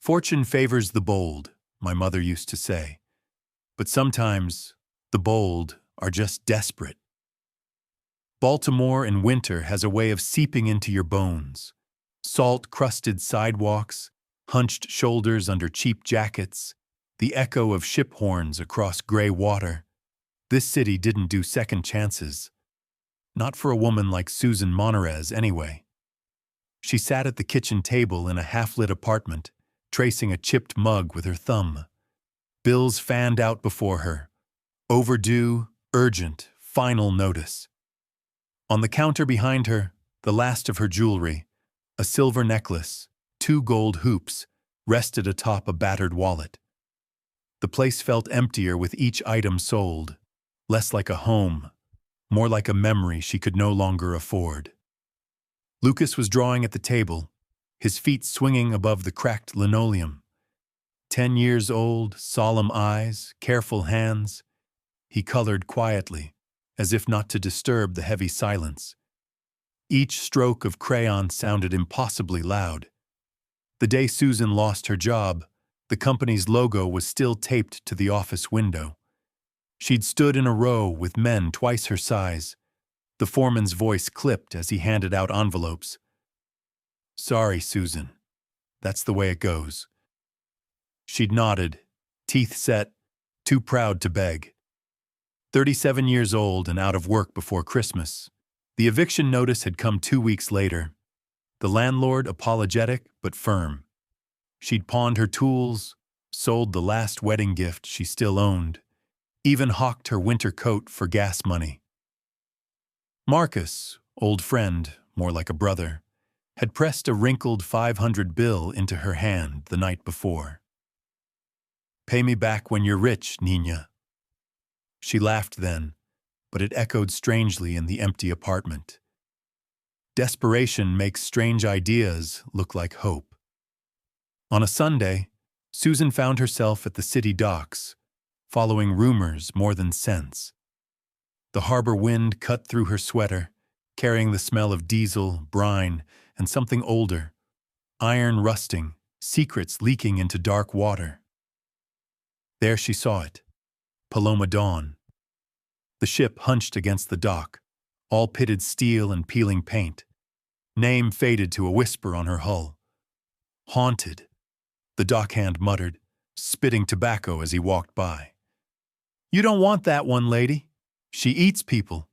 Fortune favors the bold, my mother used to say. But sometimes the bold are just desperate. Baltimore in winter has a way of seeping into your bones. Salt-crusted sidewalks, hunched shoulders under cheap jackets, the echo of ship horns across gray water. This city didn't do second chances. Not for a woman like Susan Monterez, anyway. She sat at the kitchen table in a half-lit apartment, tracing a chipped mug with her thumb. Bills fanned out before her. Overdue, urgent, final notice. On the counter behind her, the last of her jewelry, a silver necklace, 2 gold hoops, rested atop a battered wallet. The place felt emptier with each item sold, less like a home, more like a memory she could no longer afford. Lucas was drawing at the table, his feet swinging above the cracked linoleum. 10 years old, solemn eyes, careful hands. He colored quietly, as if not to disturb the heavy silence. Each stroke of crayon sounded impossibly loud. The day Susan lost her job, the company's logo was still taped to the office window. She'd stood in a row with men twice her size. The foreman's voice clipped as he handed out envelopes. "Sorry, Susan. That's the way it goes." She'd nodded, teeth set, too proud to beg. 37 years old and out of work before Christmas. The eviction notice had come 2 weeks later. The landlord apologetic but firm. She'd pawned her tools, sold the last wedding gift she still owned, even hawked her winter coat for gas money. Marcus, old friend, more like a brother, had pressed a wrinkled 500 bill into her hand the night before. "Pay me back when you're rich, Nina." She laughed then, but it echoed strangely in the empty apartment. Desperation makes strange ideas look like hope. On a Sunday, Susan found herself at the city docks, following rumors more than sense. The harbor wind cut through her sweater, carrying the smell of diesel, brine, and something older, iron rusting, secrets leaking into dark water. There she saw it, Paloma Dawn. The ship hunched against the dock, all pitted steel and peeling paint. Name faded to a whisper on her hull. "Haunted," the dockhand muttered, spitting tobacco as he walked by. "You don't want that one, lady. She eats people."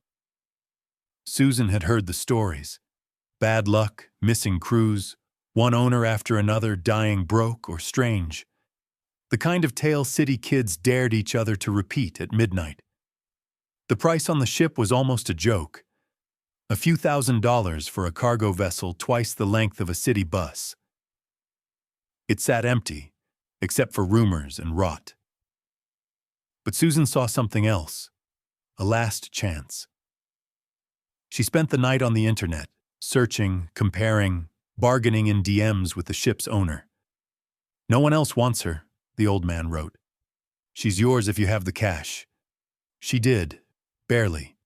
Susan had heard the stories. Bad luck, missing crews, one owner after another dying broke or strange. The kind of tale city kids dared each other to repeat at midnight. The price on the ship was almost a joke. A few $1,000s for a cargo vessel twice the length of a city bus. It sat empty, except for rumors and rot. But Susan saw something else, a last chance. She spent the night on the internet, searching, comparing, bargaining in DMs with the ship's owner. "No one else wants her," the old man wrote. "She's yours if you have the cash." She did, barely,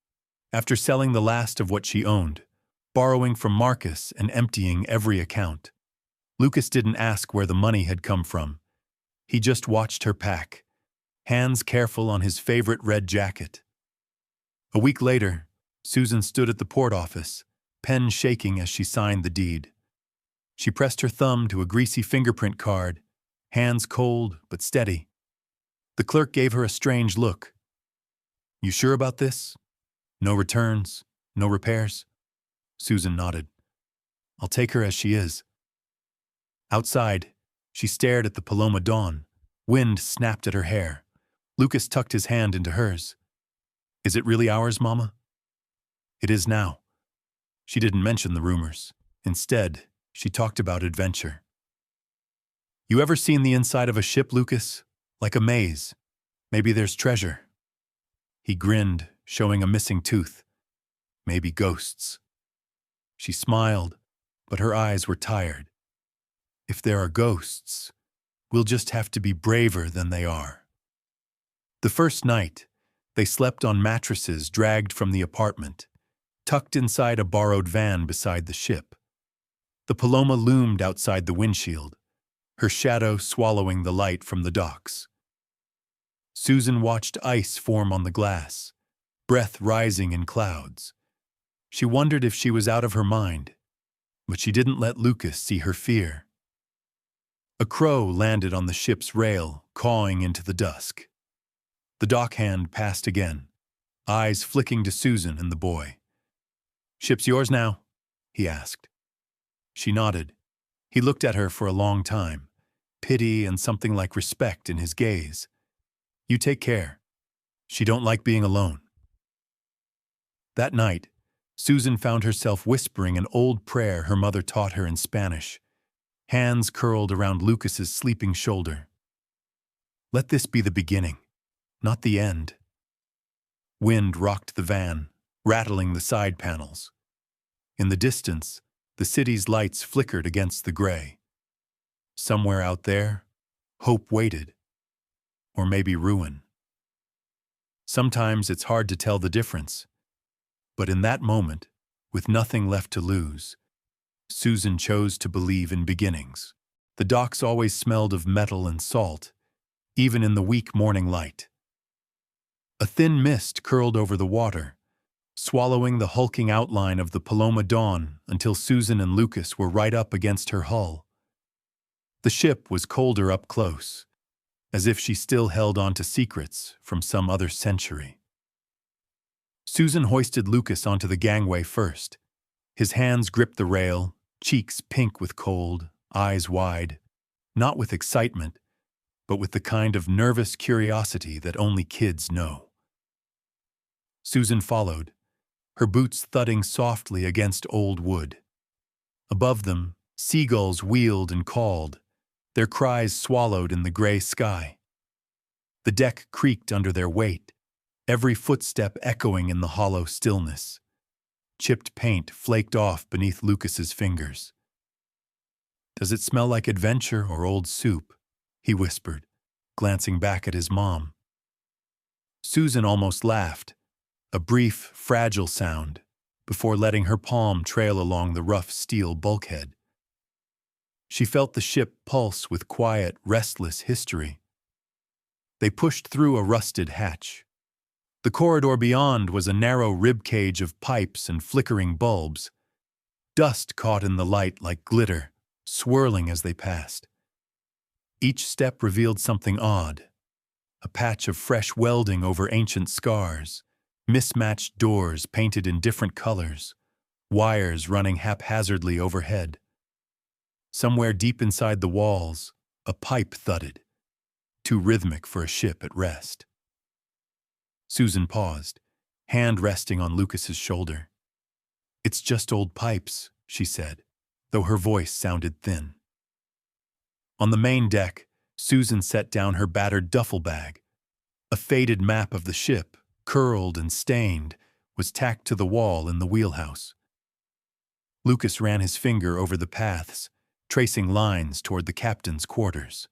after selling the last of what she owned, borrowing from Marcus and emptying every account. Lucas didn't ask where the money had come from. He just watched her pack, hands careful on his favorite red jacket. A week later, Susan stood at the port office, pen shaking as she signed the deed. She pressed her thumb to a greasy fingerprint card, hands cold but steady. The clerk gave her a strange look. "You sure about this? No returns, no repairs?" Susan nodded. "I'll take her as she is." Outside, she stared at the Paloma Dawn. Wind snapped at her hair. Lucas tucked his hand into hers. "Is it really ours, Mama?" "It is now." She didn't mention the rumors. Instead, she talked about adventure. "You ever seen the inside of a ship, Lucas? Like a maze. Maybe there's treasure." He grinned, showing a missing tooth. "Maybe ghosts." She smiled, but her eyes were tired. "If there are ghosts, we'll just have to be braver than they are." The first night, they slept on mattresses dragged from the apartment, tucked inside a borrowed van beside the ship. The Paloma loomed outside the windshield, her shadow swallowing the light from the docks. Susan watched ice form on the glass, breath rising in clouds. She wondered if she was out of her mind, but she didn't let Lucas see her fear. A crow landed on the ship's rail, cawing into the dusk. The dockhand passed again, eyes flicking to Susan and the boy. "Ship's yours now?" he asked. She nodded. He looked at her for a long time, pity and something like respect in his gaze. "You take care. She don't like being alone." That night, Susan found herself whispering an old prayer her mother taught her in Spanish, hands curled around Lucas's sleeping shoulder. "Let this be the beginning, not the end." Wind rocked the van, rattling the side panels. In the distance, the city's lights flickered against the gray. Somewhere out there, hope waited. Or maybe ruin. Sometimes it's hard to tell the difference. But in that moment, with nothing left to lose, Susan chose to believe in beginnings. The docks always smelled of metal and salt, even in the weak morning light. A thin mist curled over the water, swallowing the hulking outline of the Paloma Dawn until Susan and Lucas were right up against her hull. The ship was colder up close, as if she still held on to secrets from some other century. Susan hoisted Lucas onto the gangway first. His hands gripped the rail, cheeks pink with cold, eyes wide, not with excitement, but with the kind of nervous curiosity that only kids know. Susan followed, her boots thudding softly against old wood. Above them, seagulls wheeled and called, their cries swallowed in the gray sky. The deck creaked under their weight, every footstep echoing in the hollow stillness. Chipped paint flaked off beneath Lucas's fingers. "Does it smell like adventure or old soup?" he whispered, glancing back at his mom. Susan almost laughed, a brief, fragile sound, before letting her palm trail along the rough steel bulkhead. She felt the ship pulse with quiet, restless history. They pushed through a rusted hatch. The corridor beyond was a narrow ribcage of pipes and flickering bulbs. Dust caught in the light like glitter, swirling as they passed. Each step revealed something odd, a patch of fresh welding over ancient scars, mismatched doors painted in different colors, wires running haphazardly overhead. Somewhere deep inside the walls, a pipe thudded, too rhythmic for a ship at rest. Susan paused, hand resting on Lucas's shoulder. "It's just old pipes," she said, though her voice sounded thin. On the main deck, Susan set down her battered duffel bag. A faded map of the ship, curled and stained, was tacked to the wall in the wheelhouse. Lucas ran his finger over the paths, tracing lines toward the captain's quarters.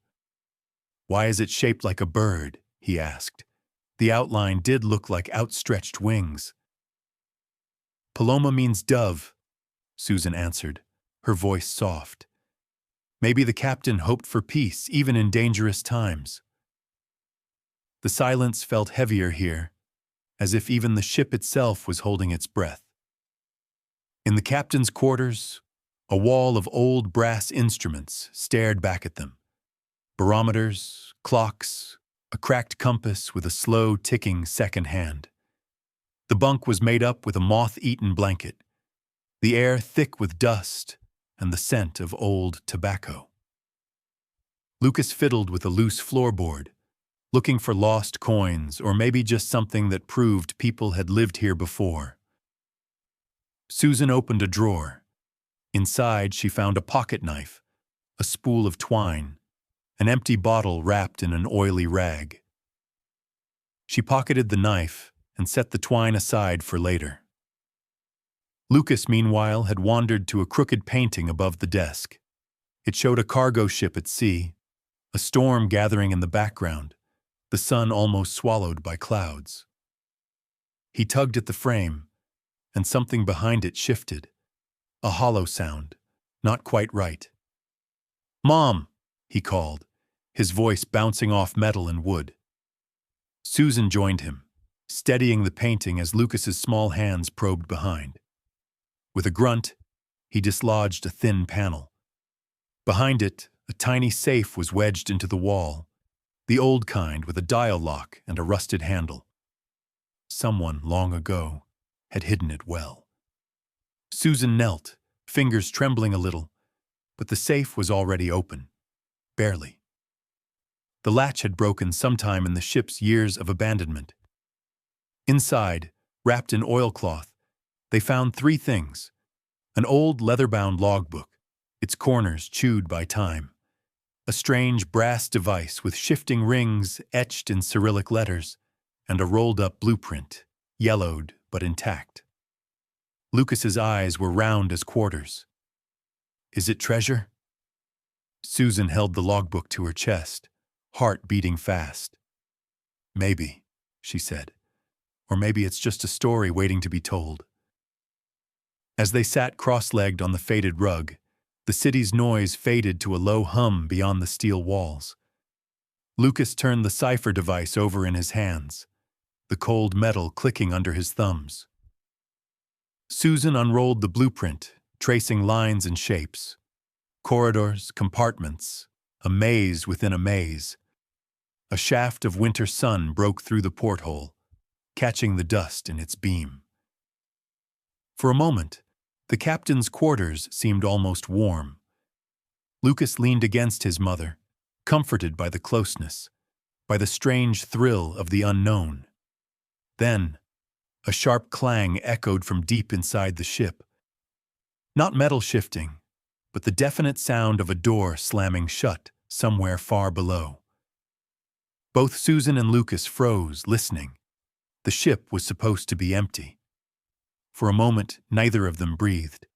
"Why is it shaped like a bird?" he asked. The outline did look like outstretched wings. "Paloma means dove," Susan answered, her voice soft. Maybe the captain hoped for peace even in dangerous times. The silence felt heavier here, as if even the ship itself was holding its breath. In the captain's quarters, a wall of old brass instruments stared back at them. Barometers, clocks, a cracked compass with a slow ticking second hand. The bunk was made up with a moth-eaten blanket, the air thick with dust and the scent of old tobacco. Lucas fiddled with a loose floorboard, looking for lost coins or maybe just something that proved people had lived here before. Susan opened a drawer. Inside, she found a pocket knife, a spool of twine, an empty bottle wrapped in an oily rag. She pocketed the knife and set the twine aside for later. Lucas, meanwhile, had wandered to a crooked painting above the desk. It showed a cargo ship at sea, a storm gathering in the background, the sun almost swallowed by clouds. He tugged at the frame, and something behind it shifted, a hollow sound, not quite right. "Mom!" he called, his voice bouncing off metal and wood. Susan joined him, steadying the painting as Lucas's small hands probed behind. With a grunt, he dislodged a thin panel. Behind it, a tiny safe was wedged into the wall, the old kind with a dial lock and a rusted handle. Someone, long ago, had hidden it well. Susan knelt, fingers trembling a little, but the safe was already open. Barely. The latch had broken sometime in the ship's years of abandonment. Inside, wrapped in oilcloth, they found three things: an old leather-bound logbook, its corners chewed by time, a strange brass device with shifting rings etched in Cyrillic letters, and a rolled-up blueprint, yellowed but intact. Lucas's eyes were round as quarters. "Is it treasure?" Susan held the logbook to her chest, heart beating fast. "Maybe," she said. "Or maybe it's just a story waiting to be told." As they sat cross-legged on the faded rug, the city's noise faded to a low hum beyond the steel walls. Lucas turned the cipher device over in his hands, the cold metal clicking under his thumbs. Susan unrolled the blueprint, tracing lines and shapes. Corridors, compartments, a maze within a maze. A shaft of winter sun broke through the porthole, catching the dust in its beam. For a moment, the captain's quarters seemed almost warm. Lucas leaned against his mother, comforted by the closeness, by the strange thrill of the unknown. Then, a sharp clang echoed from deep inside the ship. Not metal shifting, but the definite sound of a door slamming shut somewhere far below. Both Susan and Lucas froze, listening. The ship was supposed to be empty. For a moment, neither of them breathed.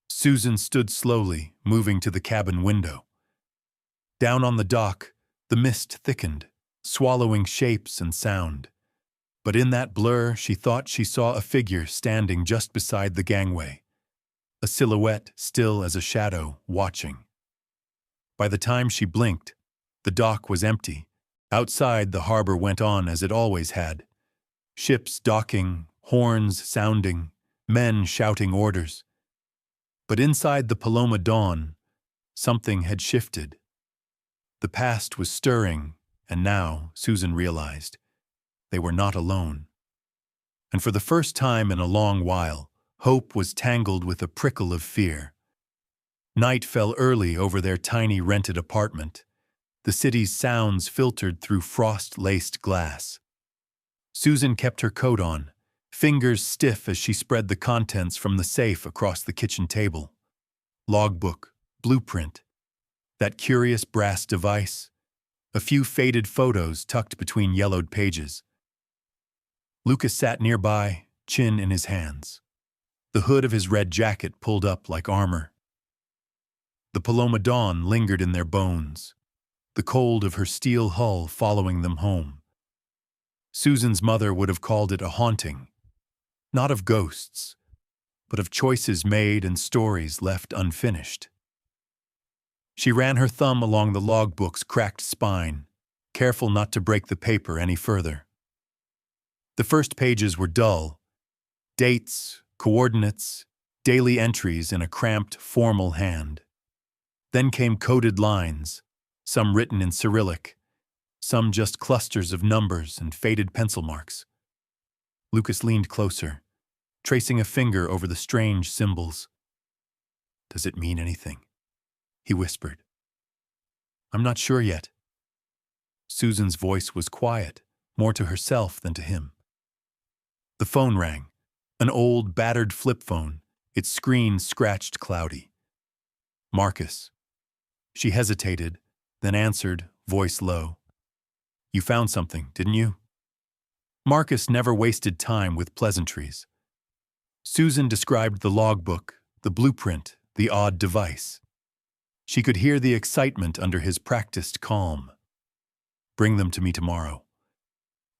Susan stood slowly, moving to the cabin window. Down on the dock, the mist thickened, swallowing shapes and sound. But in that blur, she thought she saw a figure standing just beside the gangway, a silhouette still as a shadow, watching. By the time she blinked, the dock was empty. Outside, the harbor went on as it always had. Ships docking, horns sounding, men shouting orders. But inside the Paloma Dawn, something had shifted. The past was stirring, and now, Susan realized, they were not alone. And for the first time in a long while, hope was tangled with a prickle of fear. Night fell early over their tiny rented apartment. The city's sounds filtered through frost-laced glass. Susan kept her coat on, fingers stiff as she spread the contents from the safe across the kitchen table. Logbook, blueprint, that curious brass device, a few faded photos tucked between yellowed pages. Lucas sat nearby, chin in his hands, the hood of his red jacket pulled up like armor. The Paloma Dawn lingered in their bones, the cold of her steel hull following them home. Susan's mother would have called it a haunting, not of ghosts, but of choices made and stories left unfinished. She ran her thumb along the logbook's cracked spine, careful not to break the paper any further. The first pages were dull. Dates, coordinates, daily entries in a cramped, formal hand. Then came coded lines, some written in Cyrillic, some just clusters of numbers and faded pencil marks. Lucas leaned closer, tracing a finger over the strange symbols. "Does it mean anything?" he whispered. "I'm not sure yet." Susan's voice was quiet, more to herself than to him. The phone rang, an old, battered flip phone, its screen scratched cloudy. "Marcus." She hesitated, then answered, voice low. "You found something, didn't you?" Marcus never wasted time with pleasantries. Susan described the logbook, the blueprint, the odd device. She could hear the excitement under his practiced calm. "Bring them to me tomorrow.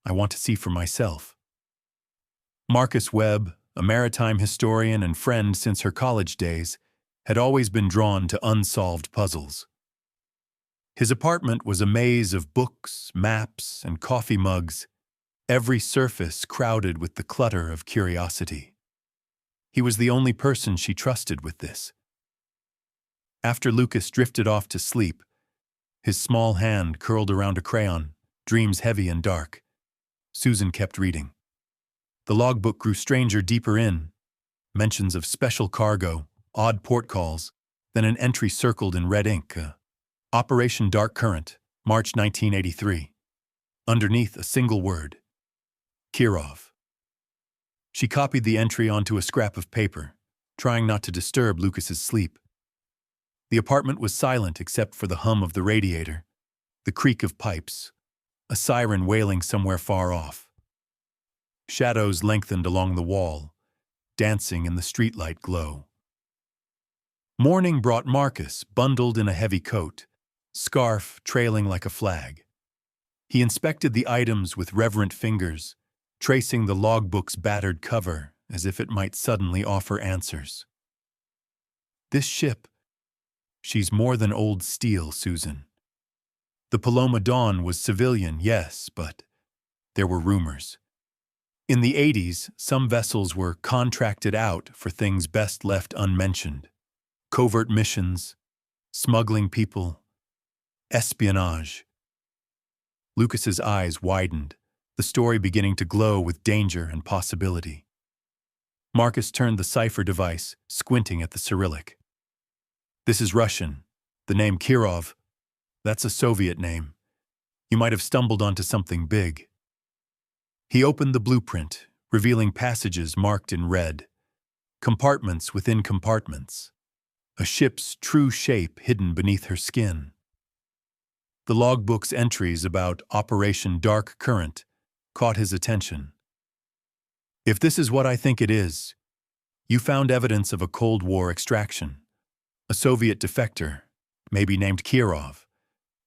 I want to see for myself." Marcus Webb, a maritime historian and friend since her college days, had always been drawn to unsolved puzzles. His apartment was a maze of books, maps, and coffee mugs, every surface crowded with the clutter of curiosity. He was the only person she trusted with this. After Lucas drifted off to sleep, his small hand curled around a crayon, dreams heavy and dark, Susan kept reading. The logbook grew stranger deeper in, mentions of special cargo, odd port calls, then an entry circled in red ink, Operation Dark Current, March 1983. Underneath a single word, Kirov. She copied the entry onto a scrap of paper, trying not to disturb Lucas's sleep. The apartment was silent except for the hum of the radiator, the creak of pipes, a siren wailing somewhere far off. Shadows lengthened along the wall, dancing in the streetlight glow. Morning brought Marcus, bundled in a heavy coat, scarf trailing like a flag. He inspected the items with reverent fingers, tracing the logbook's battered cover as if it might suddenly offer answers. This ship, she's more than old steel, Susan. The Paloma Dawn was civilian, yes, but there were rumors. In the 80s, some vessels were contracted out for things best left unmentioned. Covert missions, smuggling people, espionage. Lucas's eyes widened, the story beginning to glow with danger and possibility. Marcus turned the cipher device, squinting at the Cyrillic. This is Russian. The name Kirov, that's a Soviet name. You might have stumbled onto something big. He opened the blueprint, revealing passages marked in red, compartments within compartments, a ship's true shape hidden beneath her skin. The logbook's entries about Operation Dark Current caught his attention. If this is what I think it is, you found evidence of a Cold War extraction. A Soviet defector, maybe named Kirov,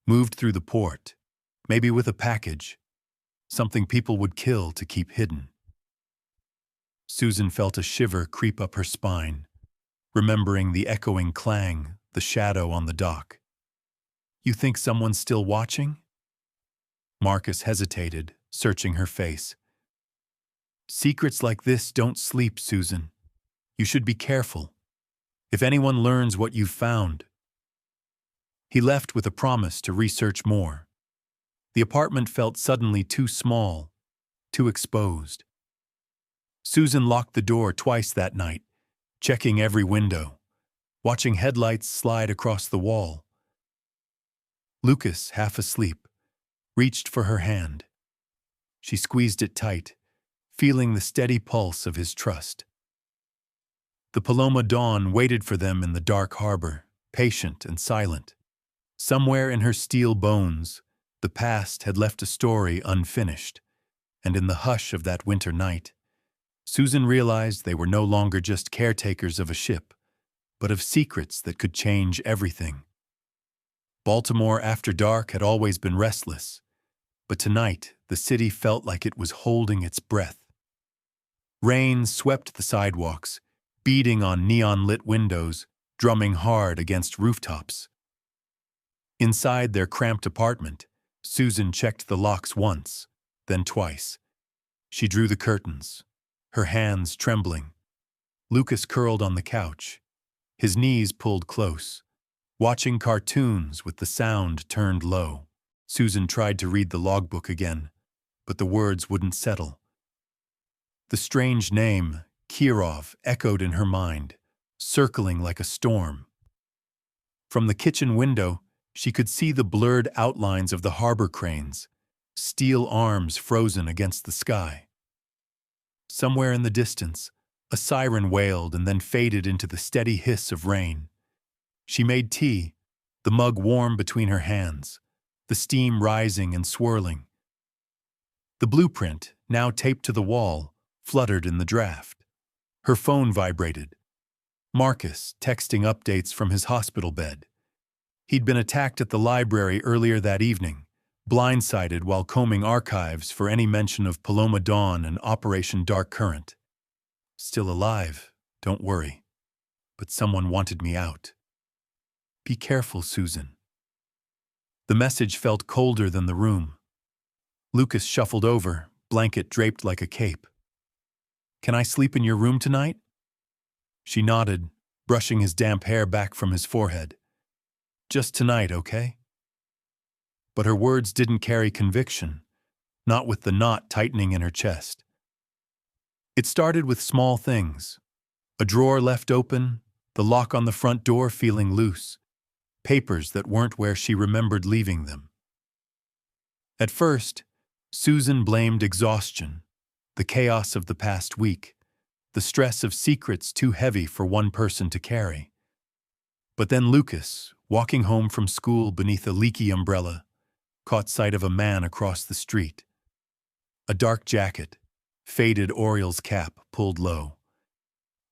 moved through the port, maybe with a package, something people would kill to keep hidden. Susan felt a shiver creep up her spine, remembering the echoing clang, the shadow on the dock. You think someone's still watching? Marcus hesitated, searching her face. Secrets like this don't sleep, Susan. You should be careful. If anyone learns what you've found. He left with a promise to research more. The apartment felt suddenly too small, too exposed. Susan locked the door twice that night, checking every window, watching headlights slide across the wall. Lucas, half asleep, reached for her hand. She squeezed it tight, feeling the steady pulse of his trust. The Paloma Dawn waited for them in the dark harbor, patient and silent. Somewhere in her steel bones, the past had left a story unfinished, and in the hush of that winter night, Susan realized they were no longer just caretakers of a ship, but of secrets that could change everything. Baltimore after dark had always been restless, but tonight the city felt like it was holding its breath. Rain swept the sidewalks, beating on neon-lit windows, drumming hard against rooftops. Inside their cramped apartment, Susan checked the locks once, then twice. She drew the curtains, her hands trembling. Lucas curled on the couch, his knees pulled close, watching cartoons with the sound turned low. Susan tried to read the logbook again, but the words wouldn't settle. The strange name, Kirov, echoed in her mind, circling like a storm. From the kitchen window, she could see the blurred outlines of the harbor cranes, steel arms frozen against the sky. Somewhere in the distance, a siren wailed and then faded into the steady hiss of rain. She made tea, the mug warm between her hands, the steam rising and swirling. The blueprint, now taped to the wall, fluttered in the draft. Her phone vibrated. Marcus, texting updates from his hospital bed. He'd been attacked at the library earlier that evening, blindsided while combing archives for any mention of Paloma Dawn and Operation Dark Current. Still alive, don't worry. But someone wanted me out. Be careful, Susan. The message felt colder than the room. Lucas shuffled over, blanket draped like a cape. "Can I sleep in your room tonight?" She nodded, brushing his damp hair back from his forehead. "Just tonight, okay?" But her words didn't carry conviction, not with the knot tightening in her chest. It started with small things. A drawer left open, the lock on the front door feeling loose, papers that weren't where she remembered leaving them. At first, Susan blamed exhaustion, the chaos of the past week, the stress of secrets too heavy for one person to carry. But then Lucas, walking home from school beneath a leaky umbrella, caught sight of a man across the street. A dark jacket, faded Orioles cap pulled low,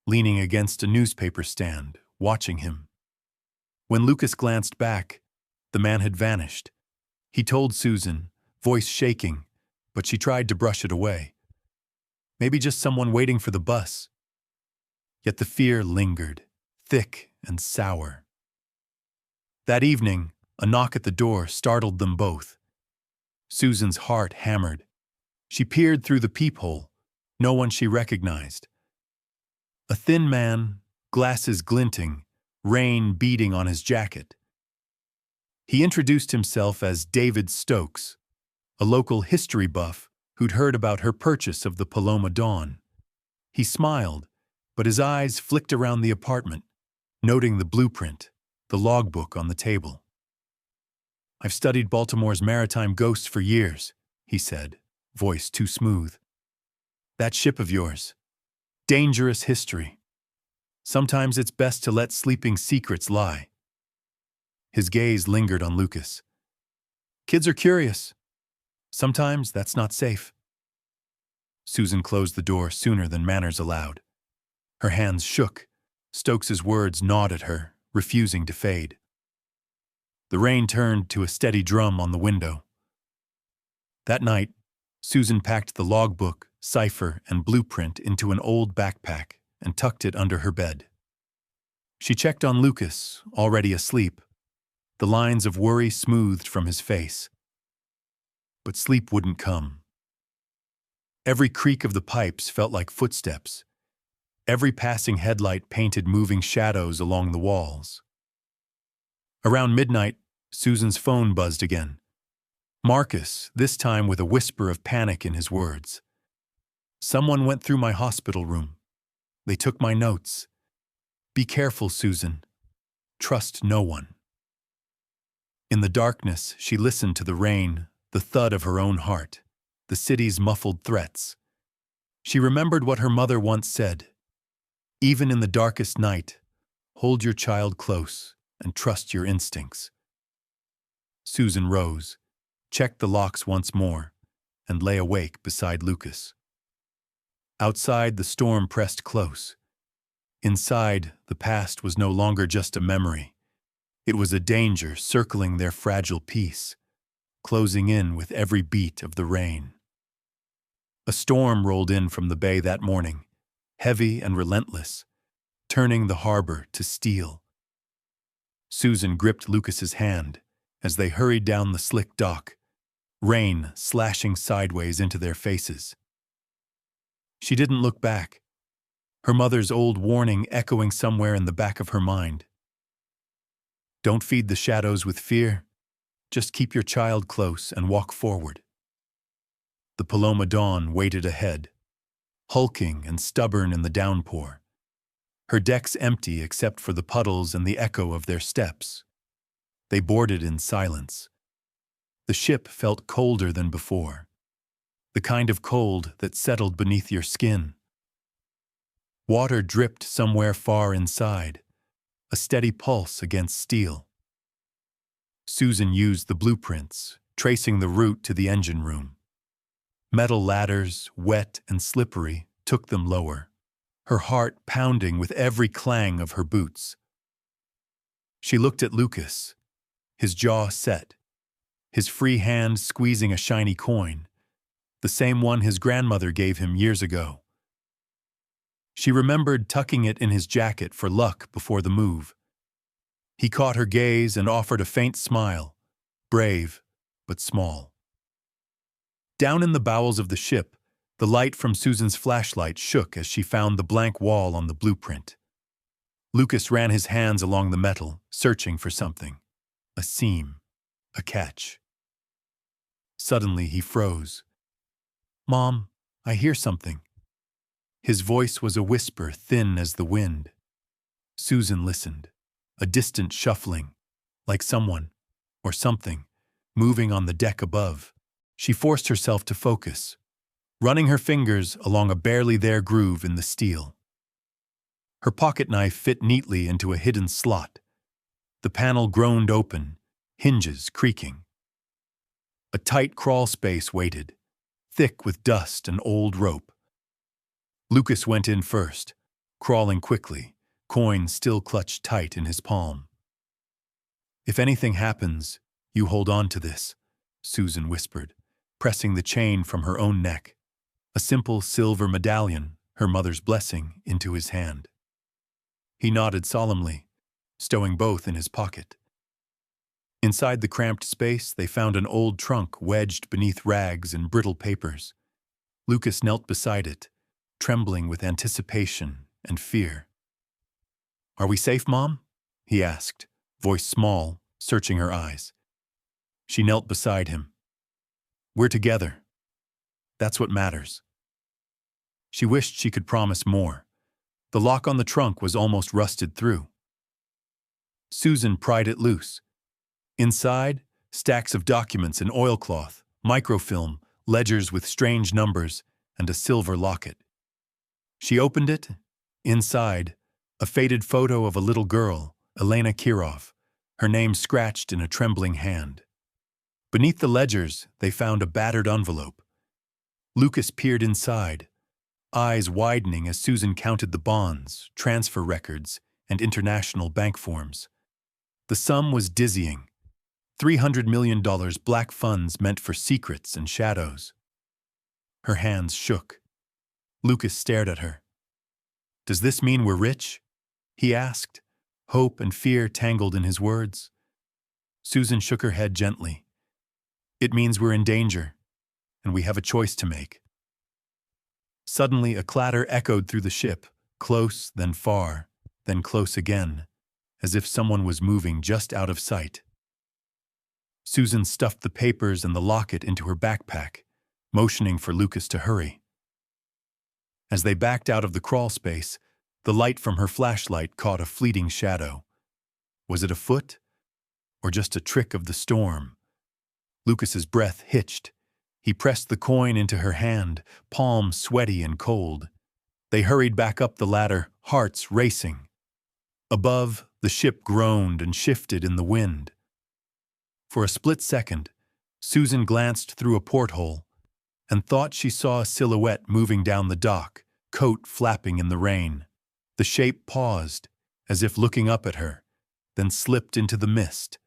leaning against a newspaper stand, watching him. When Lucas glanced back, the man had vanished. He told Susan, voice shaking, but she tried to brush it away. Maybe just someone waiting for the bus. Yet the fear lingered, thick and sour. That evening, a knock at the door startled them both. Susan's heart hammered. She peered through the peephole, no one she recognized. A thin man, glasses glinting, rain beading on his jacket. He introduced himself as David Stokes, a local history buff who'd heard about her purchase of the Paloma Dawn. He smiled, but his eyes flicked around the apartment, noting the blueprint, the logbook on the table. "I've studied Baltimore's maritime ghosts for years," he said, voice too smooth. "That ship of yours. Dangerous history. Sometimes it's best to let sleeping secrets lie." His gaze lingered on Lucas. "Kids are curious. Sometimes that's not safe." Susan closed the door sooner than manners allowed. Her hands shook. Stokes's words gnawed at her, refusing to fade. The rain turned to a steady drum on the window. That night, Susan packed the logbook, cipher, and blueprint into an old backpack and tucked it under her bed. She checked on Lucas, already asleep, the lines of worry smoothed from his face. But sleep wouldn't come. Every creak of the pipes felt like footsteps. Every passing headlight painted moving shadows along the walls. Around midnight, Susan's phone buzzed again. Marcus, this time with a whisper of panic in his words. "Someone went through my hospital room. They took my notes. Be careful, Susan. Trust no one." In the darkness, she listened to the rain, the thud of her own heart, the city's muffled threats. She remembered what her mother once said. "Even in the darkest night, hold your child close and trust your instincts." Susan rose, checked the locks once more, and lay awake beside Lucas. Outside, the storm pressed close. Inside, the past was no longer just a memory. It was a danger circling their fragile peace, closing in with every beat of the rain. A storm rolled in from the bay that morning, heavy and relentless, turning the harbor to steel. Susan gripped Lucas's hand as they hurried down the slick dock, rain slashing sideways into their faces. She didn't look back, her mother's old warning echoing somewhere in the back of her mind. "Don't feed the shadows with fear. Just keep your child close and walk forward." The Paloma Dawn waited ahead, hulking and stubborn in the downpour. Her decks empty except for the puddles and the echo of their steps. They boarded in silence. The ship felt colder than before, the kind of cold that settled beneath your skin. Water dripped somewhere far inside, a steady pulse against steel. Susan used the blueprints, tracing the route to the engine room. Metal ladders, wet and slippery, took them lower, her heart pounding with every clang of her boots. She looked at Lucas, his jaw set, his free hand squeezing a shiny coin, the same one his grandmother gave him years ago. She remembered tucking it in his jacket for luck before the move. He caught her gaze and offered a faint smile, brave, but small. Down in the bowels of the ship, the light from Susan's flashlight shook as she found the blank wall on the blueprint. Lucas ran his hands along the metal, searching for something. A seam. A catch. Suddenly he froze. "Mom, I hear something." His voice was a whisper, thin as the wind. Susan listened. A distant shuffling, like someone, or something, moving on the deck above. She forced herself to focus, running her fingers along a barely there groove in the steel. Her pocket knife fit neatly into a hidden slot. The panel groaned open, hinges creaking. A tight crawl space waited, thick with dust and old rope. Lucas went in first, crawling quickly, coin still clutched tight in his palm. "If anything happens, you hold on to this," Susan whispered, pressing the chain from her own neck, a simple silver medallion, her mother's blessing, into his hand. He nodded solemnly, stowing both in his pocket. Inside the cramped space, they found an old trunk wedged beneath rags and brittle papers. Lucas knelt beside it, trembling with anticipation and fear. "Are we safe, Mom?" he asked, voice small, searching her eyes. She knelt beside him. "We're together. That's what matters." She wished she could promise more. The lock on the trunk was almost rusted through. Susan pried it loose. Inside, stacks of documents in oilcloth, microfilm, ledgers with strange numbers, and a silver locket. She opened it. Inside, a faded photo of a little girl, Elena Kirov, her name scratched in a trembling hand. Beneath the ledgers, they found a battered envelope. Lucas peered inside, eyes widening as Susan counted the bonds, transfer records, and international bank forms. The sum was dizzying. $300 million black funds meant for secrets and shadows. Her hands shook. Lucas stared at her. "Does this mean we're rich?" he asked, hope and fear tangled in his words. Susan shook her head gently. "It means we're in danger, and we have a choice to make." Suddenly, a clatter echoed through the ship, close, then far, then close again, as if someone was moving just out of sight. Susan stuffed the papers and the locket into her backpack, motioning for Lucas to hurry. As they backed out of the crawl space, the light from her flashlight caught a fleeting shadow. Was it a foot? Or just a trick of the storm? Lucas's breath hitched. He pressed the coin into her hand, palm sweaty and cold. They hurried back up the ladder, hearts racing. Above, the ship groaned and shifted in the wind. For a split second, Susan glanced through a porthole and thought she saw a silhouette moving down the dock, coat flapping in the rain. The shape paused, as if looking up at her, then slipped into the mist.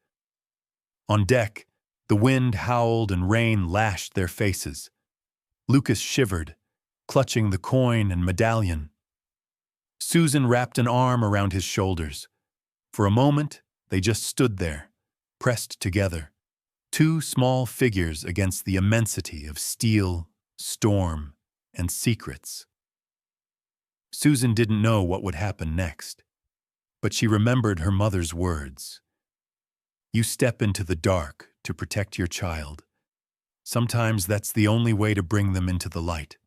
On deck, the wind howled and rain lashed their faces. Lucas shivered, clutching the coin and medallion. Susan wrapped an arm around his shoulders. For a moment, they just stood there, pressed together, two small figures against the immensity of steel, storm, and secrets. Susan didn't know what would happen next, but she remembered her mother's words. "You step into the dark to protect your child. Sometimes that's the only way to bring them into the light."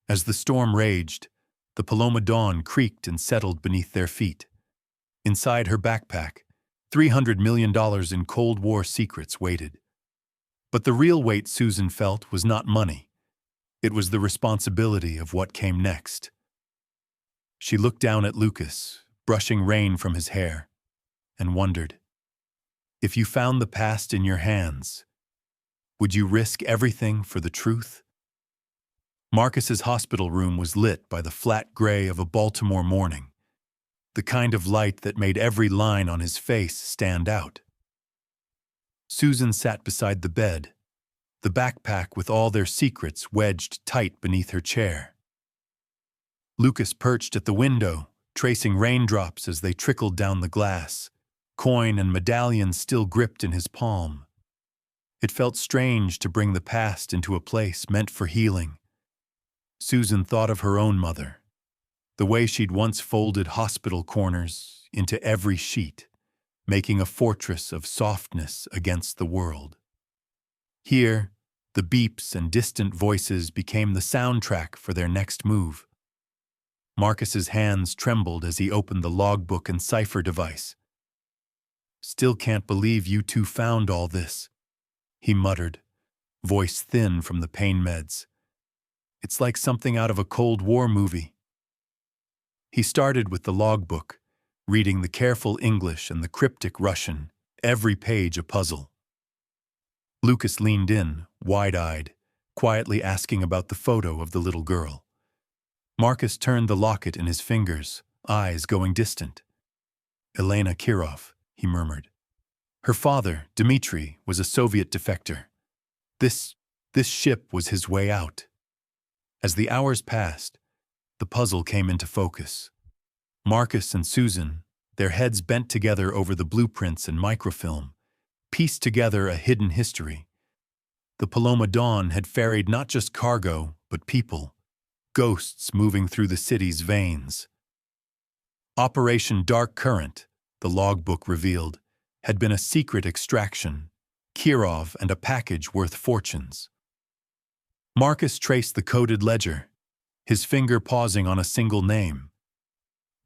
As the storm raged, the Paloma Dawn creaked and settled beneath their feet. Inside her backpack, $300 million in Cold War secrets waited. But the real weight Susan felt was not money. It was the responsibility of what came next. She looked down at Lucas, brushing rain from his hair, and wondered, if you found the past in your hands, would you risk everything for the truth? Marcus's hospital room was lit by the flat gray of a Baltimore morning, the kind of light that made every line on his face stand out. Susan sat beside the bed, the backpack with all their secrets wedged tight beneath her chair. Lucas perched at the window, tracing raindrops as they trickled down the glass, coin and medallion still gripped in his palm. It felt strange to bring the past into a place meant for healing. Susan thought of her own mother, the way she'd once folded hospital corners into every sheet, making a fortress of softness against the world. Here, the beeps and distant voices became the soundtrack for their next move. Marcus's hands trembled as he opened the logbook and cipher device. "Still can't believe you two found all this," he muttered, voice thin from the pain meds. "It's like something out of a Cold War movie." He started with the logbook, reading the careful English and the cryptic Russian, every page a puzzle. Lucas leaned in, wide-eyed, quietly asking about the photo of the little girl. Marcus turned the locket in his fingers, eyes going distant. "Elena Kirov," he murmured. "Her father, Dmitri, was a Soviet defector. This ship was his way out." As the hours passed, the puzzle came into focus. Marcus and Susan, their heads bent together over the blueprints and microfilm, pieced together a hidden history. The Paloma Dawn had ferried not just cargo, but people, ghosts moving through the city's veins. Operation Dark Current, the logbook revealed, had been a secret extraction, Kirov and a package worth fortunes. Marcus traced the coded ledger, his finger pausing on a single name.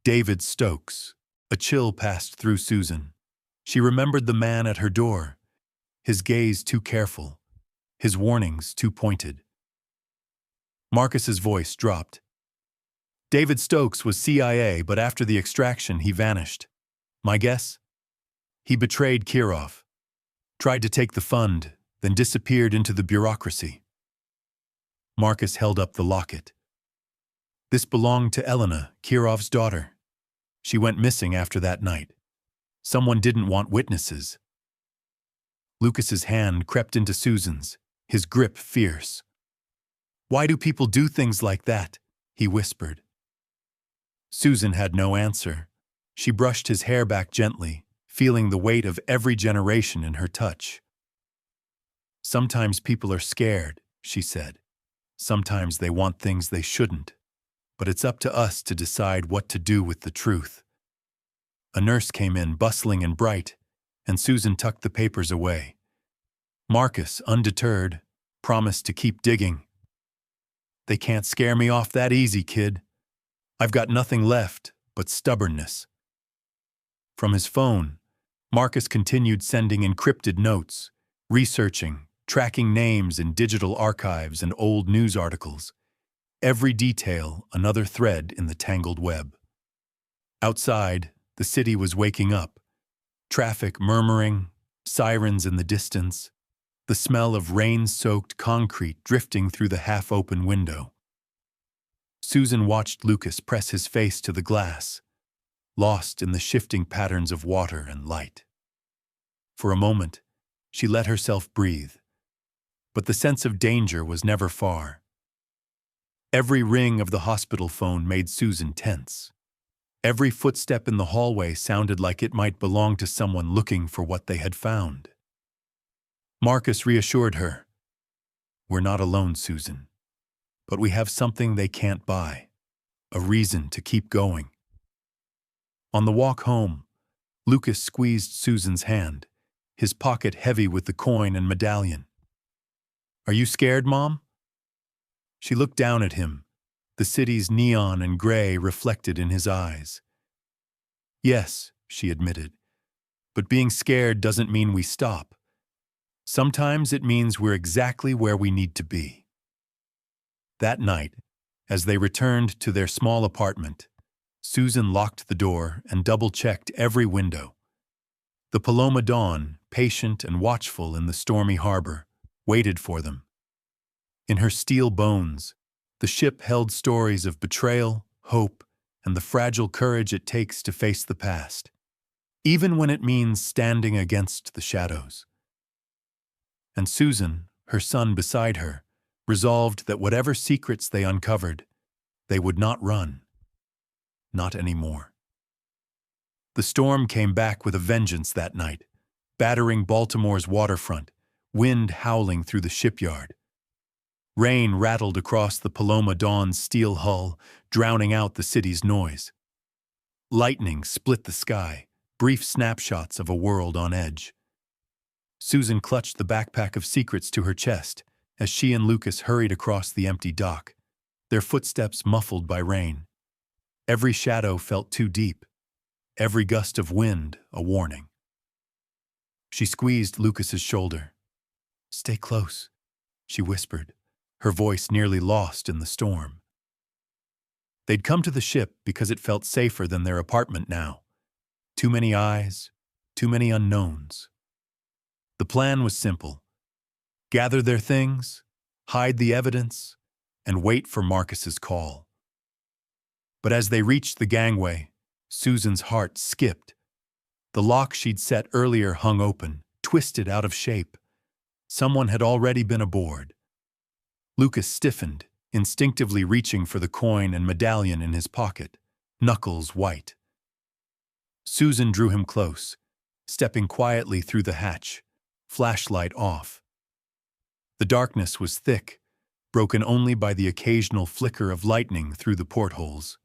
David Stokes. A chill passed through Susan. She remembered the man at her door, his gaze too careful, his warnings too pointed. Marcus's voice dropped. "David Stokes was CIA, but after the extraction, he vanished. My guess? He betrayed Kirov, tried to take the fund, then disappeared into the bureaucracy." Marcus held up the locket. "This belonged to Elena, Kirov's daughter. She went missing after that night. Someone didn't want witnesses." Lucas's hand crept into Susan's, his grip fierce. "Why do people do things like that?" he whispered. Susan had no answer. She brushed his hair back gently, feeling the weight of every generation in her touch. "Sometimes people are scared," she said. "Sometimes they want things they shouldn't. But it's up to us to decide what to do with the truth." A nurse came in, bustling and bright, and Susan tucked the papers away. Marcus, undeterred, promised to keep digging. "They can't scare me off that easy, kid. I've got nothing left but stubbornness." From his phone, Marcus continued sending encrypted notes, researching, tracking names in digital archives and old news articles. Every detail another thread in the tangled web. Outside, the city was waking up. Traffic murmuring, sirens in the distance, the smell of rain-soaked concrete drifting through the half-open window. Susan watched Lucas press his face to the glass, lost in the shifting patterns of water and light. For a moment, she let herself breathe, but the sense of danger was never far. Every ring of the hospital phone made Susan tense. Every footstep in the hallway sounded like it might belong to someone looking for what they had found. Marcus reassured her. "We're not alone, Susan. But we have something they can't buy. A reason to keep going." On the walk home, Lucas squeezed Susan's hand, his pocket heavy with the coin and medallion. "Are you scared, Mom?" She looked down at him, the city's neon and gray reflected in his eyes. "Yes," she admitted, "but being scared doesn't mean we stop. Sometimes it means we're exactly where we need to be." That night, as they returned to their small apartment, Susan locked the door and double-checked every window. The Paloma Dawn, patient and watchful in the stormy harbor, waited for them. In her steel bones, the ship held stories of betrayal, hope, and the fragile courage it takes to face the past, even when it means standing against the shadows. And Susan, her son beside her, resolved that whatever secrets they uncovered, they would not run. Not anymore. The storm came back with a vengeance that night, battering Baltimore's waterfront, wind howling through the shipyard. Rain rattled across the Paloma Dawn's steel hull, drowning out the city's noise. Lightning split the sky, brief snapshots of a world on edge. Susan clutched the backpack of secrets to her chest as she and Lucas hurried across the empty dock, their footsteps muffled by rain. Every shadow felt too deep, every gust of wind a warning. She squeezed Lucas's shoulder. "Stay close," she whispered, her voice nearly lost in the storm. They'd come to the ship because it felt safer than their apartment now. Too many eyes, too many unknowns. The plan was simple. Gather their things, hide the evidence, and wait for Marcus's call. But as they reached the gangway, Susan's heart skipped. The lock she'd set earlier hung open, twisted out of shape. Someone had already been aboard. Lucas stiffened, instinctively reaching for the coin and medallion in his pocket, knuckles white. Susan drew him close, stepping quietly through the hatch, flashlight off. The darkness was thick, broken only by the occasional flicker of lightning through the portholes.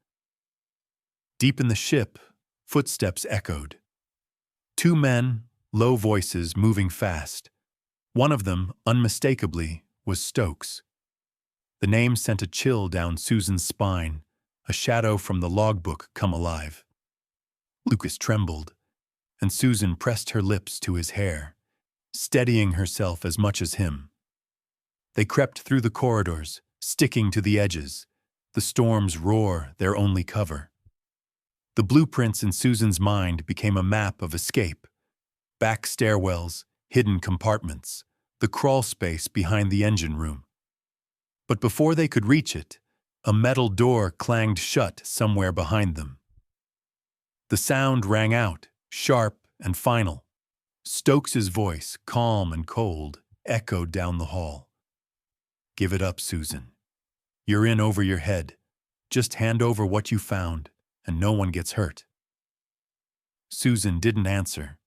Deep in the ship, footsteps echoed. Two men, low voices moving fast. One of them, unmistakably, was Stokes. The name sent a chill down Susan's spine, a shadow from the logbook come alive. Lucas trembled, and Susan pressed her lips to his hair, steadying herself as much as him. They crept through the corridors, sticking to the edges, the storm's roar their only cover. The blueprints in Susan's mind became a map of escape. Back stairwells, hidden compartments, the crawl space behind the engine room. But before they could reach it, a metal door clanged shut somewhere behind them. The sound rang out, sharp and final. Stokes's voice, calm and cold, echoed down the hall. "Give it up, Susan. You're in over your head. Just hand over what you found, and no one gets hurt." Susan didn't answer.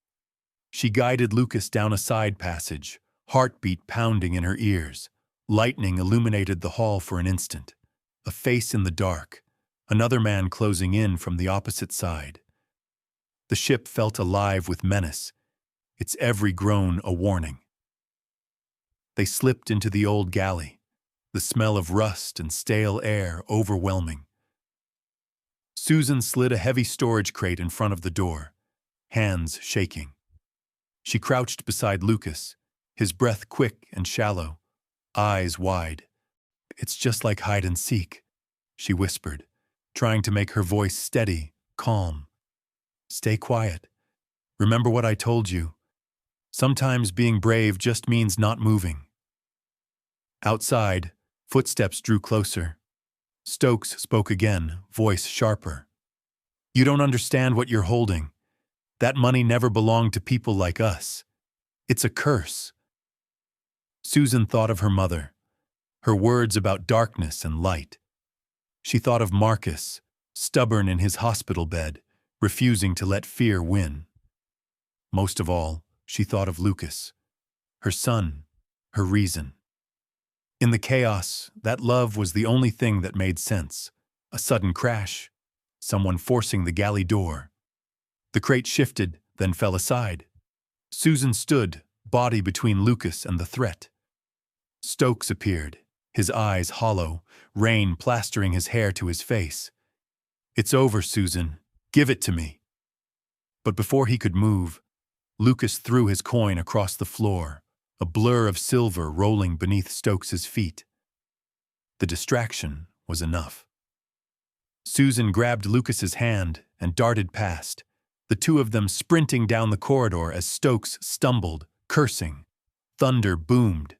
She guided Lucas down a side passage, heartbeat pounding in her ears. Lightning illuminated the hall for an instant. A face in the dark, another man closing in from the opposite side. The ship felt alive with menace, its every groan a warning. They slipped into the old galley, the smell of rust and stale air overwhelming. Susan slid a heavy storage crate in front of the door, hands shaking. She crouched beside Lucas, his breath quick and shallow, eyes wide. "It's just like hide and seek," she whispered, trying to make her voice steady, calm. "Stay quiet. Remember what I told you. Sometimes being brave just means not moving." Outside, footsteps drew closer. Stokes spoke again, voice sharper. "You don't understand what you're holding. That money never belonged to people like us. It's a curse." Susan thought of her mother, her words about darkness and light. She thought of Marcus, stubborn in his hospital bed, refusing to let fear win. Most of all, she thought of Lucas, her son, her reason. In the chaos, that love was the only thing that made sense. A sudden crash, someone forcing the galley door. The crate shifted, then fell aside. Susan stood, body between Lucas and the threat. Stokes appeared, his eyes hollow, rain plastering his hair to his face. "It's over, Susan. Give it to me." But before he could move, Lucas threw his coin across the floor, a blur of silver rolling beneath Stokes's feet. The distraction was enough. Susan grabbed Lucas's hand and darted past, the two of them sprinting down the corridor as Stokes stumbled, cursing. Thunder boomed.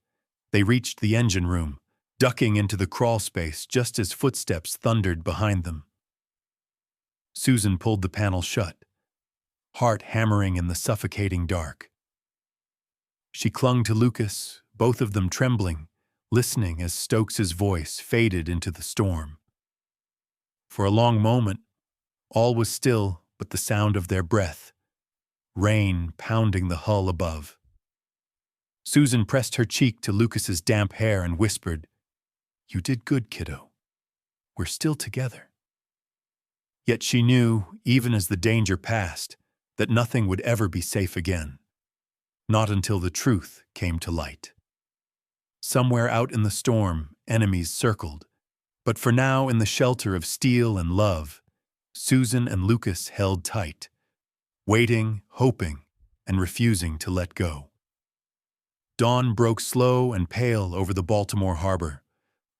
They reached the engine room, ducking into the crawl space just as footsteps thundered behind them. Susan pulled the panel shut, heart hammering in the suffocating dark. She clung to Lucas, both of them trembling, listening as Stokes's voice faded into the storm. For a long moment, all was still but the sound of their breath, rain pounding the hull above. Susan pressed her cheek to Lucas's damp hair and whispered, "You did good, kiddo. We're still together." Yet she knew, even as the danger passed, that nothing would ever be safe again. Not until the truth came to light. Somewhere out in the storm, enemies circled, but for now, in the shelter of steel and love, Susan and Lucas held tight, waiting, hoping, and refusing to let go. Dawn broke slow and pale over the Baltimore harbor,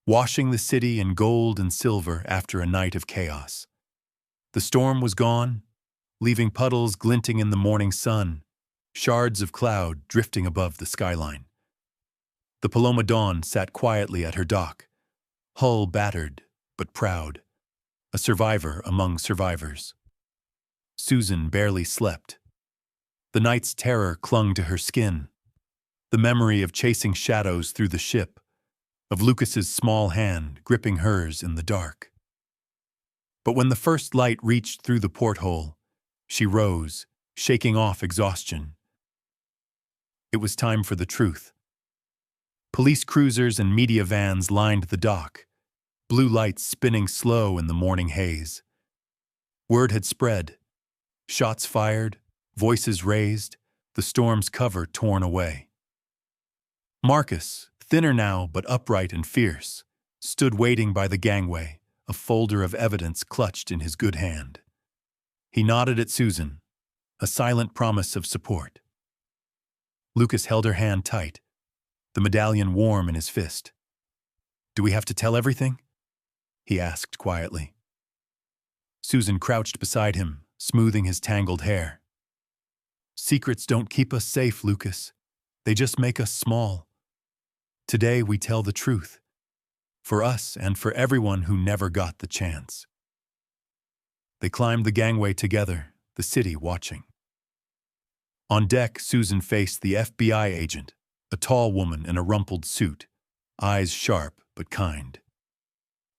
washing the city in gold and silver after a night of chaos. The storm was gone, leaving puddles glinting in the morning sun, shards of cloud drifting above the skyline. The Paloma Dawn sat quietly at her dock, hull battered but proud, a survivor among survivors. Susan barely slept. The night's terror clung to her skin, the memory of chasing shadows through the ship, of Lucas's small hand gripping hers in the dark. But when the first light reached through the porthole, she rose, shaking off exhaustion. It was time for the truth. Police cruisers and media vans lined the dock, blue lights spinning slow in the morning haze. Word had spread. Shots fired, voices raised, the storm's cover torn away. Marcus, thinner now but upright and fierce, stood waiting by the gangway, a folder of evidence clutched in his good hand. He nodded at Susan, a silent promise of support. Lucas held her hand tight, the medallion warm in his fist. "Do we have to tell everything?" he asked quietly. Susan crouched beside him, smoothing his tangled hair. "Secrets don't keep us safe, Lucas. They just make us small. Today we tell the truth, for us and for everyone who never got the chance." They climbed the gangway together, the city watching. On deck, Susan faced the FBI agent, a tall woman in a rumpled suit, eyes sharp but kind.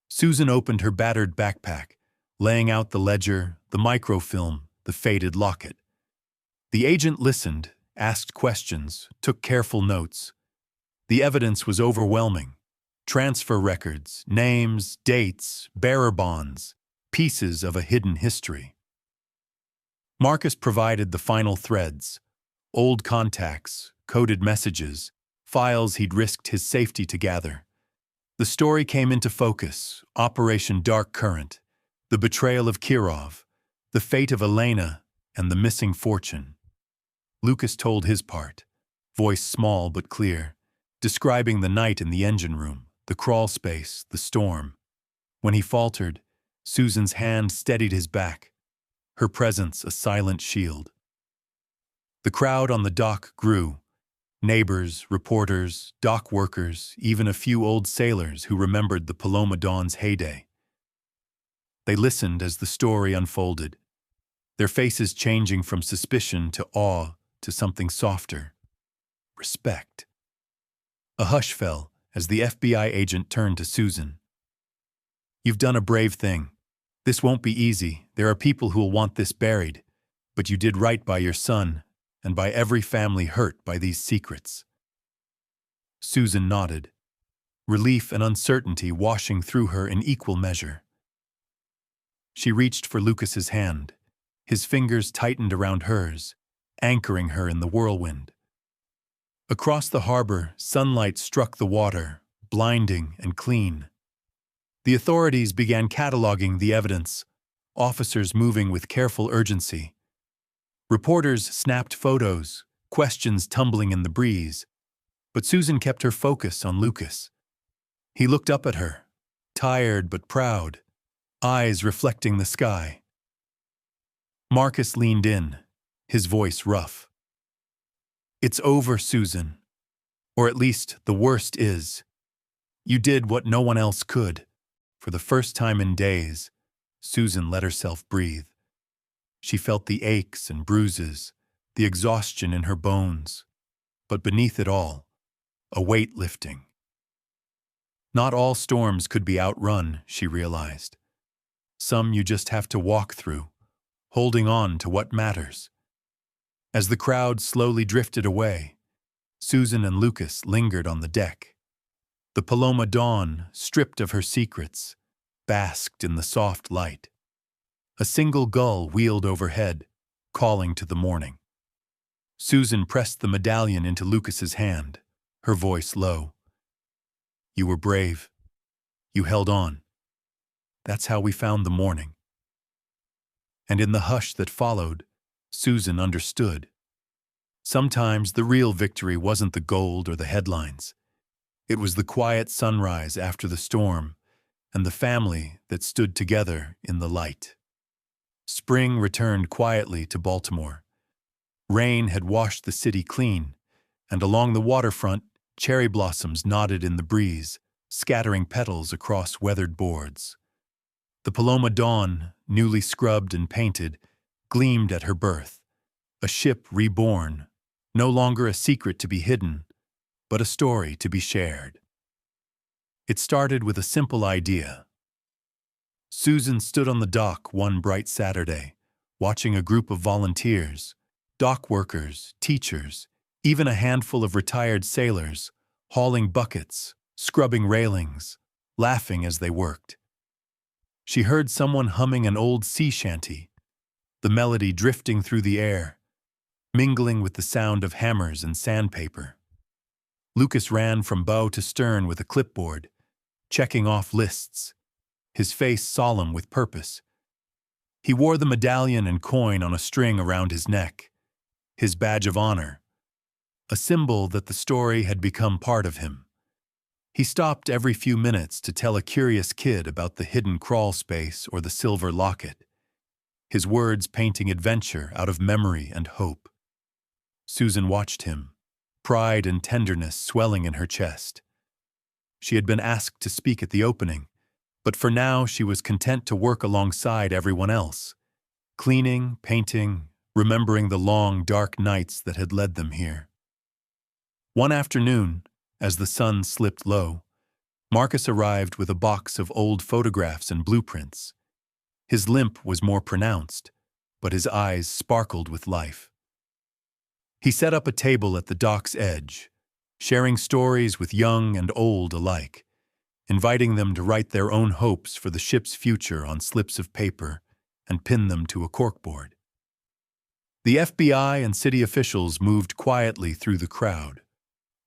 Susan opened her battered backpack, laying out the ledger, the microfilm, the faded locket. The agent listened, asked questions, took careful notes. The evidence was overwhelming. Transfer records, names, dates, bearer bonds, pieces of a hidden history. Marcus provided the final threads, old contacts, coded messages, files he'd risked his safety to gather. The story came into focus, Operation Dark Current, the betrayal of Kirov, the fate of Elena, and the missing fortune. Lucas told his part, voice small but clear, describing the night in the engine room, the crawl space, the storm. When he faltered, Susan's hand steadied his back, her presence a silent shield. The crowd on the dock grew. Neighbors, reporters, dock workers, even a few old sailors who remembered the Paloma Dawn's heyday. They listened as the story unfolded, their faces changing from suspicion to awe to something softer, respect. A hush fell as the FBI agent turned to Susan. "You've done a brave thing. This won't be easy. There are people who will want this buried, but you did right by your son and by every family hurt by these secrets." Susan nodded, relief and uncertainty washing through her in equal measure. She reached for Lucas's hand, his fingers tightened around hers, anchoring her in the whirlwind. Across the harbor, sunlight struck the water, blinding and clean. The authorities began cataloging the evidence, officers moving with careful urgency. Reporters snapped photos, questions tumbling in the breeze, but Susan kept her focus on Lucas. He looked up at her, tired but proud, eyes reflecting the sky. Marcus leaned in, his voice rough. "It's over, Susan. Or at least the worst is. You did what no one else could." For the first time in days, Susan let herself breathe. She felt the aches and bruises, the exhaustion in her bones, but beneath it all, a weight lifting. Not all storms could be outrun, she realized. Some you just have to walk through, holding on to what matters. As the crowd slowly drifted away, Susan and Lucas lingered on the deck. The Paloma Dawn, stripped of her secrets, basked in the soft light. A single gull wheeled overhead, calling to the morning. Susan pressed the medallion into Lucas's hand, her voice low. "You were brave. You held on. That's how we found the morning." And in the hush that followed, Susan understood. Sometimes the real victory wasn't the gold or the headlines. It was the quiet sunrise after the storm and the family that stood together in the light. Spring returned quietly to Baltimore. Rain had washed the city clean, and along the waterfront, cherry blossoms nodded in the breeze, scattering petals across weathered boards. The Paloma Dawn, newly scrubbed and painted, gleamed at her berth, a ship reborn, no longer a secret to be hidden, but a story to be shared. It started with a simple idea. Susan stood on the dock one bright Saturday, watching a group of volunteers, dock workers, teachers, even a handful of retired sailors, hauling buckets, scrubbing railings, laughing as they worked. She heard someone humming an old sea shanty, the melody drifting through the air, mingling with the sound of hammers and sandpaper. Lucas ran from bow to stern with a clipboard, checking off lists, his face solemn with purpose. He wore the medallion and coin on a string around his neck, his badge of honor, a symbol that the story had become part of him. He stopped every few minutes to tell a curious kid about the hidden crawl space or the silver locket, his words painting adventure out of memory and hope. Susan watched him, pride and tenderness swelling in her chest. She had been asked to speak at the opening, but for now she was content to work alongside everyone else, cleaning, painting, remembering the long, dark nights that had led them here. One afternoon, as the sun slipped low, Marcus arrived with a box of old photographs and blueprints. His limp was more pronounced, but his eyes sparkled with life. He set up a table at the dock's edge, sharing stories with young and old alike, inviting them to write their own hopes for the ship's future on slips of paper and pin them to a corkboard. The FBI and city officials moved quietly through the crowd,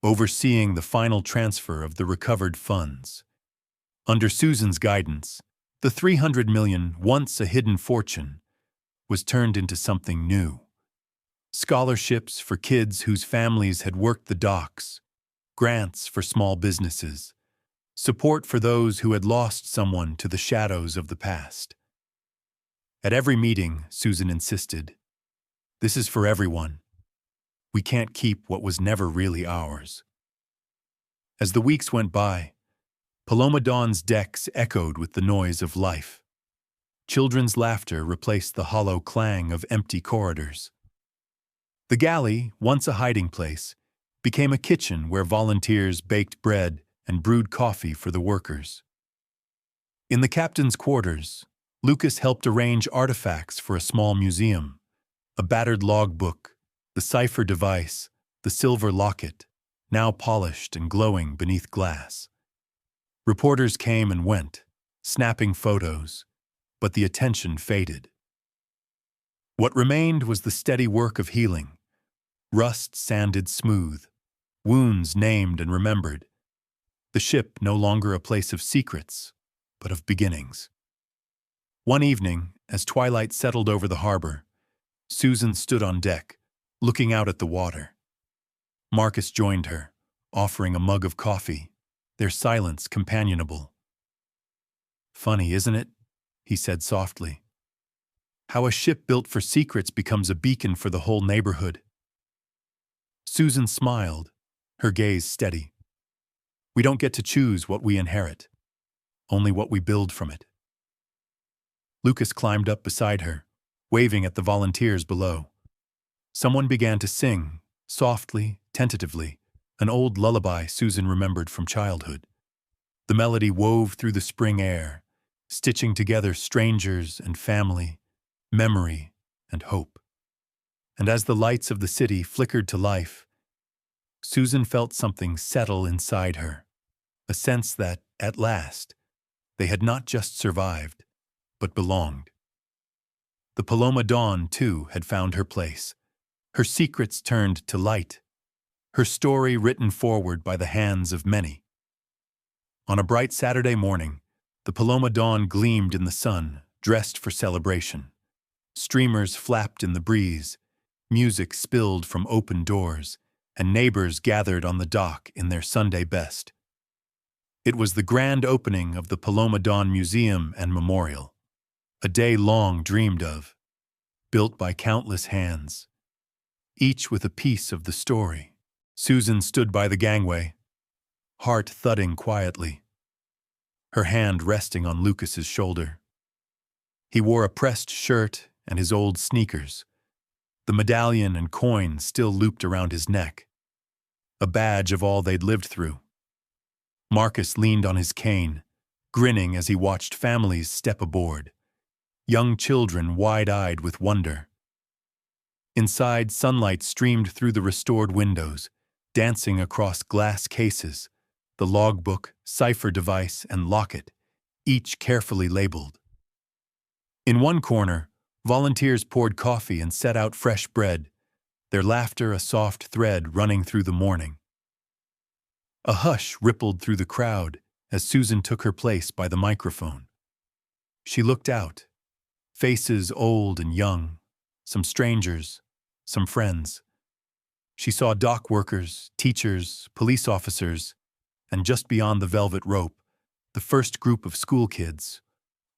overseeing the final transfer of the recovered funds. Under Susan's guidance, the $300 million, once a hidden fortune, was turned into something new. Scholarships for kids whose families had worked the docks, grants for small businesses, support for those who had lost someone to the shadows of the past. At every meeting, Susan insisted, "This is for everyone. We can't keep what was never really ours." As the weeks went by, Paloma Dawn's decks echoed with the noise of life. Children's laughter replaced the hollow clang of empty corridors. The galley, once a hiding place, became a kitchen where volunteers baked bread and brewed coffee for the workers. In the captain's quarters, Lucas helped arrange artifacts for a small museum, a battered logbook, the cipher device, the silver locket, now polished and glowing beneath glass. Reporters came and went, snapping photos, but the attention faded. What remained was the steady work of healing, rust sanded smooth, wounds named and remembered, the ship no longer a place of secrets, but of beginnings. One evening, as twilight settled over the harbor, Susan stood on deck, looking out at the water. Marcus joined her, offering a mug of coffee, their silence companionable. "Funny, isn't it?" he said softly. "How a ship built for secrets becomes a beacon for the whole neighborhood." Susan smiled, her gaze steady. "We don't get to choose what we inherit, only what we build from it." Lucas climbed up beside her, waving at the volunteers below. Someone began to sing, softly, tentatively, an old lullaby Susan remembered from childhood. The melody wove through the spring air, stitching together strangers and family, memory and hope. And as the lights of the city flickered to life, Susan felt something settle inside her, a sense that, at last, they had not just survived, but belonged. The Paloma Dawn, too, had found her place, her secrets turned to light, her story written forward by the hands of many. On a bright Saturday morning, the Paloma Dawn gleamed in the sun, dressed for celebration. Streamers flapped in the breeze, music spilled from open doors, and neighbors gathered on the dock in their Sunday best. It was the grand opening of the Paloma Dawn Museum and Memorial, a day long dreamed of, built by countless hands, each with a piece of the story. Susan stood by the gangway, heart thudding quietly, her hand resting on Lucas's shoulder. He wore a pressed shirt and his old sneakers, the medallion and coin still looped around his neck, a badge of all they'd lived through. Marcus leaned on his cane, grinning as he watched families step aboard, young children wide-eyed with wonder. Inside, sunlight streamed through the restored windows, dancing across glass cases, the logbook, cipher device, and locket, each carefully labeled. In one corner, volunteers poured coffee and set out fresh bread, their laughter a soft thread running through the morning. A hush rippled through the crowd as Susan took her place by the microphone. She looked out, faces old and young, some strangers, some friends. She saw dock workers, teachers, police officers, and just beyond the velvet rope, the first group of school kids,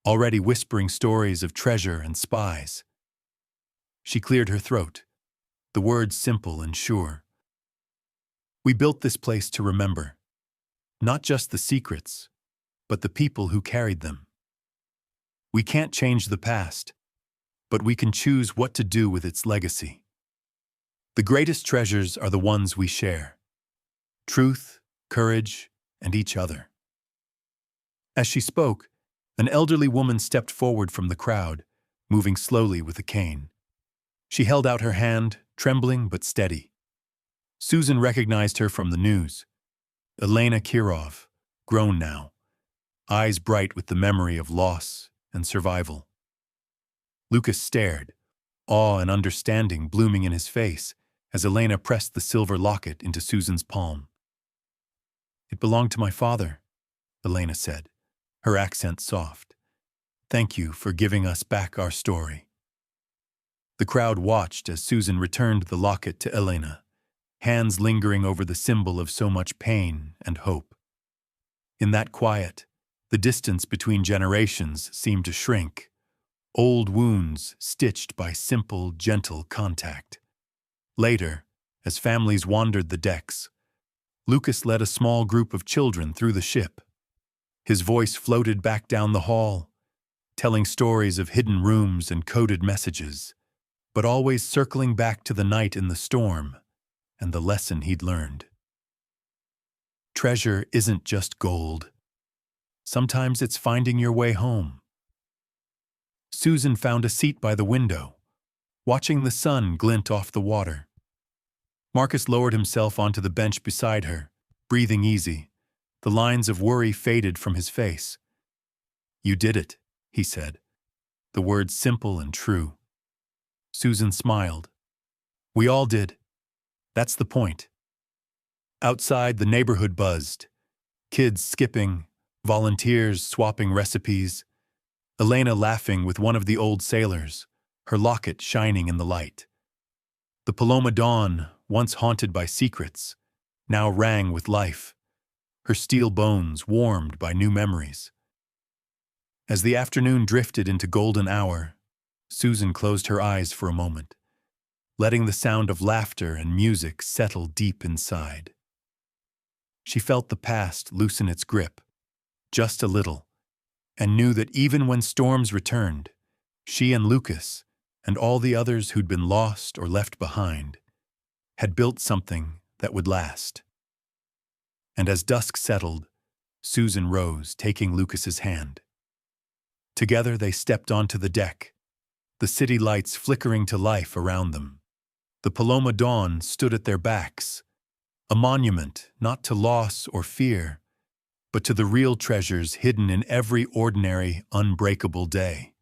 already whispering stories of treasure and spies. She cleared her throat, the words simple and sure. We built this place to remember, not just the secrets, but the people who carried them. We can't change the past, but we can choose what to do with its legacy. The greatest treasures are the ones we share: truth, courage, and each other. As she spoke, an elderly woman stepped forward from the crowd, moving slowly with a cane. She held out her hand, trembling but steady. Susan recognized her from the news. Elena Kirov, grown now, eyes bright with the memory of loss and survival. Lucas stared, awe and understanding blooming in his face as Elena pressed the silver locket into Susan's palm. "It belonged to my father," Elena said, her accent soft. "Thank you for giving us back our story." The crowd watched as Susan returned the locket to Elena, hands lingering over the symbol of so much pain and hope. In that quiet, the distance between generations seemed to shrink, old wounds stitched by simple, gentle contact. Later, as families wandered the decks, Lucas led a small group of children through the ship. His voice floated back down the hall, telling stories of hidden rooms and coded messages, but always circling back to the night in the storm and the lesson he'd learned. Treasure isn't just gold. Sometimes it's finding your way home. Susan found a seat by the window, watching the sun glint off the water. Marcus lowered himself onto the bench beside her, breathing easy. The lines of worry faded from his face. "You did it," he said, the words simple and true. Susan smiled. "We all did. That's the point." Outside, the neighborhood buzzed. Kids skipping, volunteers swapping recipes, Elena laughing with one of the old sailors, her locket shining in the light. The Paloma Dawn, once haunted by secrets, now rang with life, her steel bones warmed by new memories. As the afternoon drifted into golden hour, Susan closed her eyes for a moment, letting the sound of laughter and music settle deep inside. She felt the past loosen its grip, just a little, and knew that even when storms returned, she and Lucas, and all the others who'd been lost or left behind, had built something that would last. And as dusk settled, Susan rose, taking Lucas's hand. Together they stepped onto the deck, the city lights flickering to life around them. The Paloma Dawn stood at their backs, a monument not to loss or fear, but to the real treasures hidden in every ordinary, unbreakable day.